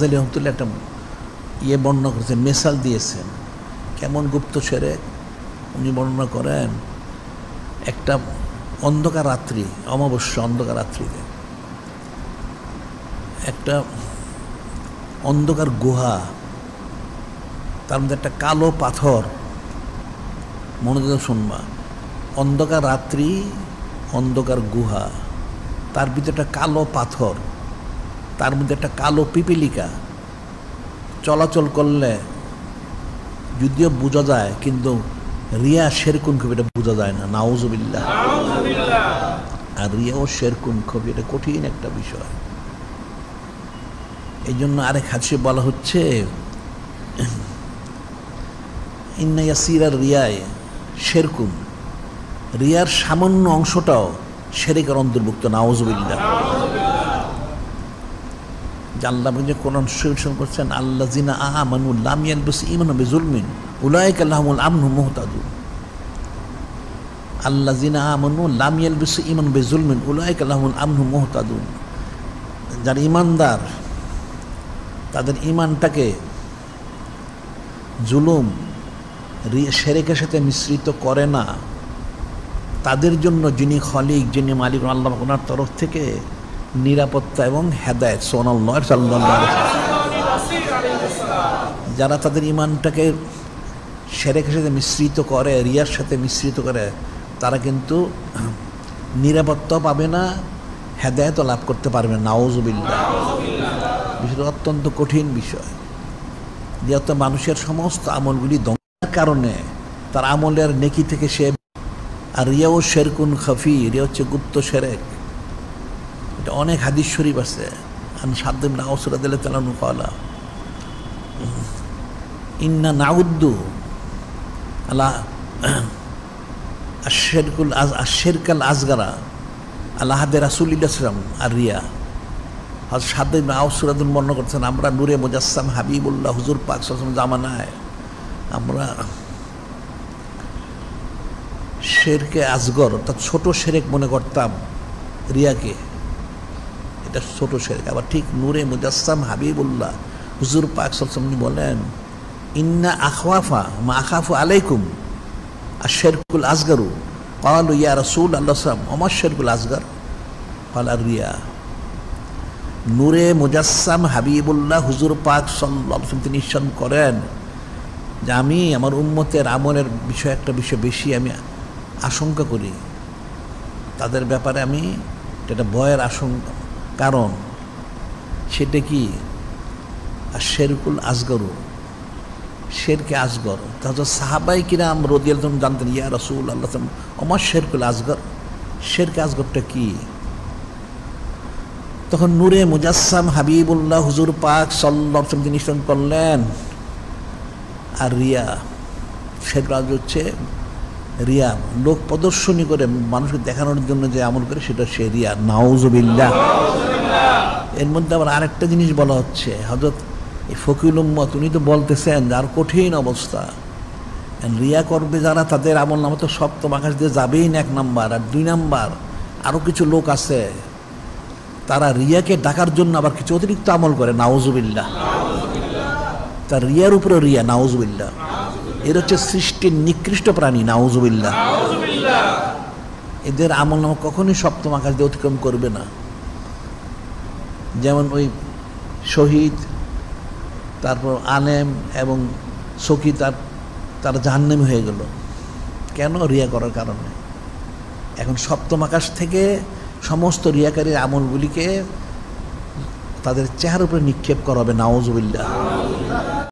রহমতুল্লাহ একটা বর্ণনা করেছেন, মেসাল দিয়েছেন কেমন গুপ্ত শিরক। উনি বর্ণনা করেন একটা অন্ধকার রাত্রি, অমাবস্যা অন্ধকার রাত্রিতে একটা অন্ধকার গুহা, তার মধ্যে একটা কালো পাথর, মনোযোগ শুনবা, অন্ধকার রাত্রি অন্ধকার গুহা, তার ভিতরে একটা কালো পাথর, তার মধ্যে একটা কালো পিপিলিকা চলাচল করলে যদিও বোঝা যায়, কিন্তু রিয়া শেরকুন খুব এটা বোঝা যায় না। নাউজুবিল্লাহ। আর রিয়া ও শেরকুন খুব এটা কঠিন একটা বিষয়। এই জন্য আরেক হাদিসে বলা হচ্ছে ইন্না ইয়াসিরার রিয়ায় শেরকুন, রিয়ার সামান্য অংশটাও শিরকের অন্তর্ভুক্ত। নাউজুবিল্লাহ। আল্লাহ যে কোরআন শরীফ করছেন, আল্লাযিনা আমানু লাম ইয়ালবিসু ঈমানাহুম বিযুলমিন উলাইকা লাহুমুল আমনু মুহতাদুন। আল্লাযিনা আমানু লাম ইয়ালবিসু ঈমানাহুম বিযুলমিন উলাইকা লাহুমুল আমনু মুহতাদুন। যারা ঈমানদার তাদের ঈমানটাকে জুলুম শিরকের সাথে মিশ্রিত করে না, তাদের জন্য যিনি খলিক, যিনি মালিক আল্লাহ, ওনার তরফ থেকে নিরাপত্তা এবং হেদায়েত। সুবহানাল্লাহ। সাল্লাল্লাহু আলাইহি ওয়াসাল্লাম। যারা তাদের ঈমানটাকে শিরকের সাথে মিশ্রিত করে, রিয়ার সাথে মিশ্রিত করে, তারা কিন্তু নিরাপত্তা পাবে না, হেদায়েতও লাভ করতে পারবে না। নাউজুবিল্লাহ। বিষয়টা অত্যন্ত কঠিন বিষয়। যেহেতু মানুষের সমস্ত আমলগুলি ধ্বংসের কারণে তার আমলের নেকি থেকে সে, আর রিয়া ও শেরকুন খাফি, রিয়া হচ্ছে গুপ্ত শিরক। এটা অনেক হাদিস শরীফ আছে। আন সাদ ইবনে আওস রাদিয়াল্লাহু তাআলা আনহু ক্বালা ইন্না নাউদ্দু আলা আশ-শিরকাল আসগারা আলা হাদে রাসূলুল্লাহ সাল্লাল্লাহু আলাইহি ওয়াসাল্লাম আর রিয়া। হযরত সাদ ইবনে আওস রাদিয়াল্লাহু বর্ণনা করছেন, আমরা নূরে মুজাসসাম হাবিবুল্লাহ হুজুর পাক সাল্লাল্লাহু আলাইহি ওয়াসাল্লাম জামানায় আমরা শিরকে আসগর, অর্থাৎ ছোট শিরক মনে করতাম রিয়াকে, এটা ছোট শিরক। আবার ঠিক নূরে মুজাসসাম হাবিবুল্লাহ হুজুর পাক সাল্লাল্লাহু আলাইহি ওয়াসাল্লাম বলেন, ইন্না আখওয়াফা মা আখাফু আলাইকুম আশ-শিরকুল আসগারু। ক্বালু ইয়া রাসূলুল্লাহ সাল্লাল্লাহু আলাইহি ওয়াসাল্লাম ওমা আশ-শিরকুল আসগার? ক্বালা রিয়া। নূরে মুজাসসাম হাবিবুল্লাহ হুজুর পাক সাল্লাল্লাহু আলাইহি ওয়াসাল্লাম তিনি ইরশাদ করেন যে আমি আমার উম্মতের আমলের বিষয়ে একটা বিষয় বেশি আমি আশঙ্কা করি, তাদের ব্যাপারে আমি এটা ভয়ের আশঙ্কা। কারণ সেটা কি? আর শিরকুল আসগরু, শিরকে আসগর। তাহলে সাহাবাই কিরাম রাদিয়াল্লাহু আনহুম জানতেন, ইয়া রাসূলুল্লাহ সাল্লাল্লাহু আলাইহি ওয়াসাল্লাম ওমা শিরকুল আসগর, শিরকে আসগরটা কি? তখন নূরে মুজাসসাম হাবিবুল্লাহ হুজুর পাক সাল্লাল্লাহু আলাইহি ওয়াসাল্লাম তিনি ইরশাদ করলেন, আর রিয়া, সেটা হচ্ছে রিয়া, লোক প্রদর্শনী করে মানুষকে দেখানোর জন্য যে আমল করে সেটা সে রিয়া। নাউজুবিল্লাহ। এর মধ্যে আবার আরেকটা জিনিস বলা হচ্ছে, হযরত এই ফকিহুল উম্মত উনি তো বলতেছেন যার কঠিন অবস্থা, রিয়া করবে যারা, তাদের আমল নামা তো সপ্তম আকাশ দিয়ে যাবেই না, 1 নাম্বার। আর 2 নাম্বার আরও কিছু লোক আছে তারা রিয়াকে ডাকার জন্য আবার কিছু অতিরিক্ত আমল করে। নাউজুবিল্লাহ। তার রিয়ার উপরে রিয়া। নাউজুবিল্লাহ। এর হচ্ছে সৃষ্টির নিকৃষ্ট প্রাণী। নাউজুবিল্লাহ। এদের আমল নামা কখনোই সপ্তম আকাশ দিয়ে অতিক্রম করবে না। যেমন ওই শহীদ, তারপর আলেম এবং সখী, তারা জাহান্নামী হয়ে গেল। কেন? রিয়া করার কারণে। এখন সপ্তম আকাশ থেকে সমস্ত রিয়াকারীর আমলগুলিকে তাদের চেহারার উপরে নিক্ষেপ করা হবে। নাউজুবিল্লাহ।